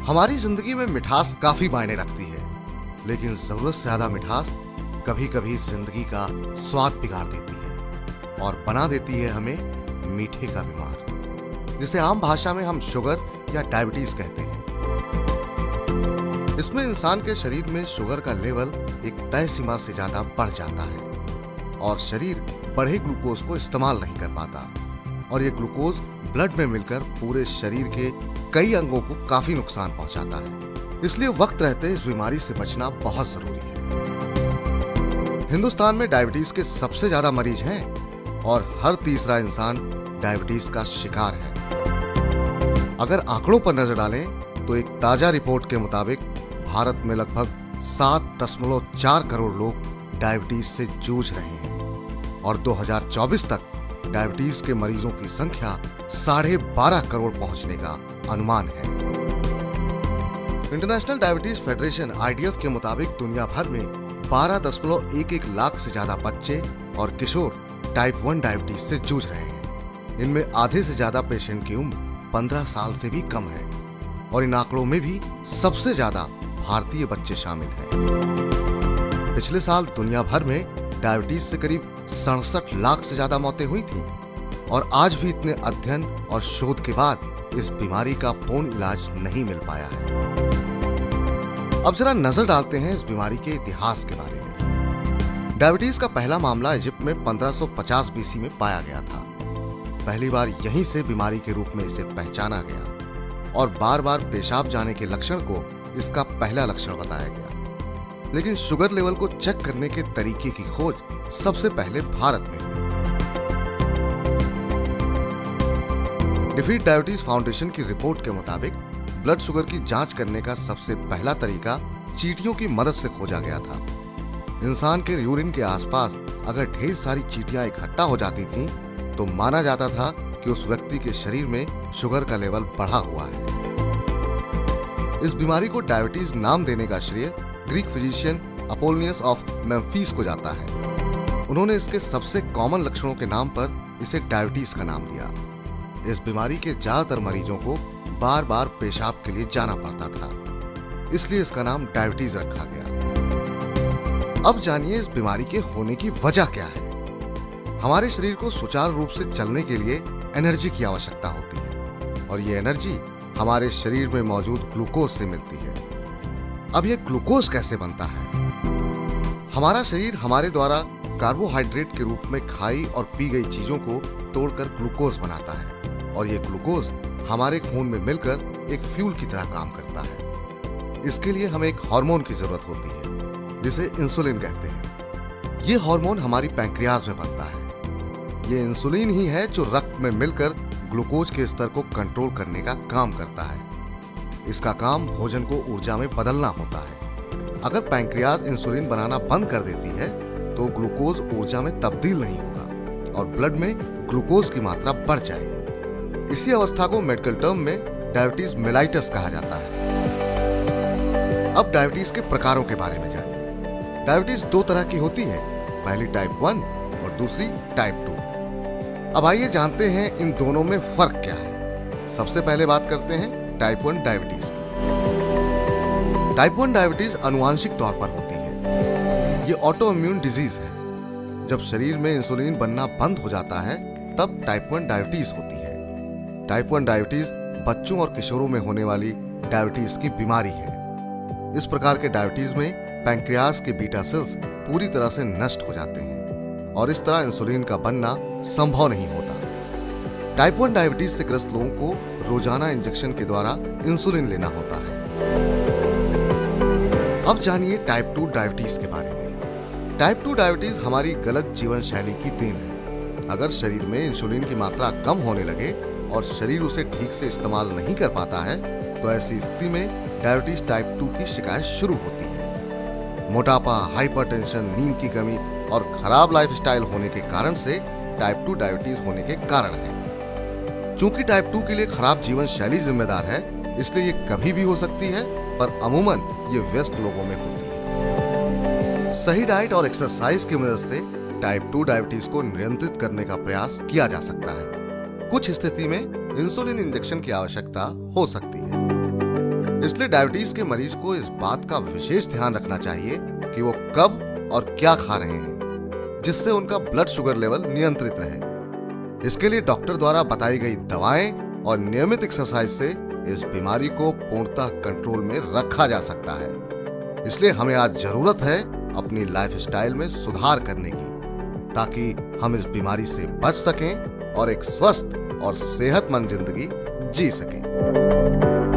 हमारी जिंदगी में मिठास काफी मायने रखती है, लेकिन जरूरत से ज्यादा मिठास कभी कभी जिंदगी का स्वाद बिगाड़ देती है और बना देती है हमें मीठे का बीमार, जिसे आम भाषा में हम शुगर या डायबिटीज कहते हैं। इसमें इंसान के शरीर में शुगर का लेवल एक तय सीमा से ज्यादा बढ़ जाता है और शरीर बढ़े ग्लूकोज को इस्तेमाल नहीं कर पाता और ये ग्लूकोज ब्लड में मिलकर पूरे शरीर के कई अंगों को काफी नुकसान पहुंचाता है। इसलिए वक्त रहते इस बीमारी से बचना बहुत जरूरी है। हिंदुस्तान में डायबिटीज के सबसे ज्यादा मरीज हैं और हर तीसरा इंसान डायबिटीज का शिकार है। अगर आंकड़ों पर नजर डालें तो एक ताजा रिपोर्ट के मुताबिक भारत में लगभग 7.4 करोड़ लोग डायबिटीज से जूझ रहे हैं और 2024 तक डायबिटीज के मरीजों की संख्या 12.5 करोड़ पहुंचने का अनुमान है। इंटरनेशनल डायबिटीज फेडरेशन (IDF) के मुताबिक दुनिया भर में 12.11 लाख से ज्यादा बच्चे और किशोर टाइप 1 डायबिटीज से जूझ रहे हैं। इनमें आधे से ज्यादा पेशेंट की उम्र 15 साल से भी कम है और इन आंकड़ों में भी सबसे ज्यादा भारतीय बच्चे शामिल हैं। पिछले साल दुनिया भर में डायबिटीज से करीब 67 लाख से ज्यादा मौतें हुई थीं और आज भी इतने अध्ययन और शोध के बाद इस बीमारी का पूर्ण इलाज नहीं मिल पाया है। अब जरा नजर डालते हैं इस बीमारी के इतिहास के बारे में। डायबिटीज का पहला मामला इजिप्ट में 1550 बीसी में पाया गया था। पहली बार यहीं से बीमारी के रूप में इसे पहचाना गया और बार बार पेशाब जाने के लक्षण को इसका पहला लक्षण बताया गया। लेकिन शुगर लेवल को चेक करने के तरीके की खोज सबसे पहले भारत में हुई। डिफीट डायबिटीज फाउंडेशन की रिपोर्ट के मुताबिक ब्लड शुगर की जांच करने का सबसे पहला तरीका चींटियों की मदद से खोजा गया था। इंसान के यूरिन के आसपास अगर ढेर सारी चींटियां इकट्ठा हो जाती थीं, तो माना जाता था कि उस व्यक्ति के शरीर में शुगर का लेवल बढ़ा हुआ है। इस बीमारी को डायबिटीज नाम देने का श्रेय Greek physician Apollonius of Memphis को जाता है। उन्होंने इसके सबसे कॉमन लक्षणों के नाम पर इसे डायबिटीज का नाम दिया। इस बीमारी के ज्यादातर मरीजों को बार बार पेशाब के लिए जाना पड़ता था, इसलिए इसका नाम डायबिटीज रखा गया। अब जानिए इस बीमारी के होने की वजह क्या है। हमारे शरीर को सुचारू रूप से चलने के लिए एनर्जी की आवश्यकता होती है और ये एनर्जी हमारे शरीर में मौजूद ग्लूकोज से मिलती है। अब ये ग्लूकोज कैसे बनता है? हमारा शरीर हमारे द्वारा कार्बोहाइड्रेट के रूप में खाई और पी गई चीजों को तोड़कर ग्लूकोज बनाता है और ये ग्लूकोज हमारे खून में मिलकर एक फ्यूल की तरह काम करता है। इसके लिए हमें एक हार्मोन की जरूरत होती है जिसे इंसुलिन कहते हैं। ये हार्मोन हमारी पैंक्रियाज में बनता है। ये इंसुलिन ही है जो रक्त में मिलकर ग्लूकोज के स्तर को कंट्रोल करने का काम करता है। इसका काम भोजन को ऊर्जा में बदलना होता है। अगर पैंक्रियाज इंसुलिन बनाना बंद कर देती है तो ग्लूकोज ऊर्जा में तब्दील नहीं होगा और ब्लड में ग्लूकोज की मात्रा बढ़ जाएगी। इसी अवस्था को मेडिकल टर्म में डायबिटीज मेलाइटस कहा जाता है। अब डायबिटीज के प्रकारों के बारे में जानिए। डायबिटीज दो तरह की होती है, पहली टाइप 1 और दूसरी टाइप 2। अब आइए जानते हैं इन दोनों में फर्क क्या है। सबसे पहले बात करते हैं टाइप 1 डायबिटीज की। टाइप 1 डायबिटीज आनुवंशिक तौर पर होती है। ये ऑटो इम्यून डिजीज है। जब शरीर में इंसुलिन बनना बंद हो जाता है तब टाइप 1 डायबिटीज होती है। टाइप 1 डायबिटीज बच्चों और किशोरों में होने वाली डायबिटीज की बीमारी है। इस प्रकार के डायबिटीज में पैंक्रियाज के बीटा सेल्स पूरी तरह से नष्ट हो जाते हैं और इस तरह इंसुलिन का बनना संभव नहीं होता। टाइप 1 डायबिटीज से ग्रस्त लोगों को रोजाना इंजेक्शन के द्वारा इंसुलिन लेना होता है। अब जानिए टाइप 2 डायबिटीज के बारे में। टाइप 2 डायबिटीज हमारी गलत जीवन शैली की देन है। अगर शरीर में इंसुलिन की मात्रा कम होने लगे और शरीर उसे ठीक से इस्तेमाल नहीं कर पाता है तो ऐसी स्थिति में डायबिटीज टाइप 2 की शिकायत शुरू होती है। मोटापा, हाइपरटेंशन, नींद की कमी और खराब लाइफस्टाइल होने के कारण से टाइप 2 डायबिटीज होने के कारण है। चूंकि टाइप 2 के लिए खराब जीवन शैली जिम्मेदार है, इसलिए ये कभी भी हो सकती है, पर अमूमन ये व्यस्त लोगों में होती है। सही डाइट और एक्सरसाइज की मदद से टाइप 2 डायबिटीज को नियंत्रित करने का प्रयास किया जा सकता है। कुछ स्थिति में इंसुलिन इंजेक्शन की आवश्यकता हो सकती है। इसलिए डायबिटीज के मरीज को इस बात का विशेष ध्यान रखना चाहिए कि वो कब और क्या खा रहे हैं, जिससे उनका ब्लड शुगर लेवल नियंत्रित रहे। इसके लिए डॉक्टर द्वारा बताई गई दवाएं और नियमित एक्सरसाइज से इस बीमारी को पूर्णतः कंट्रोल में रखा जा सकता है। इसलिए हमें आज जरूरत है अपनी लाइफस्टाइल में सुधार करने की, ताकि हम इस बीमारी से बच सकें और एक स्वस्थ और सेहतमंद जिंदगी जी सकें।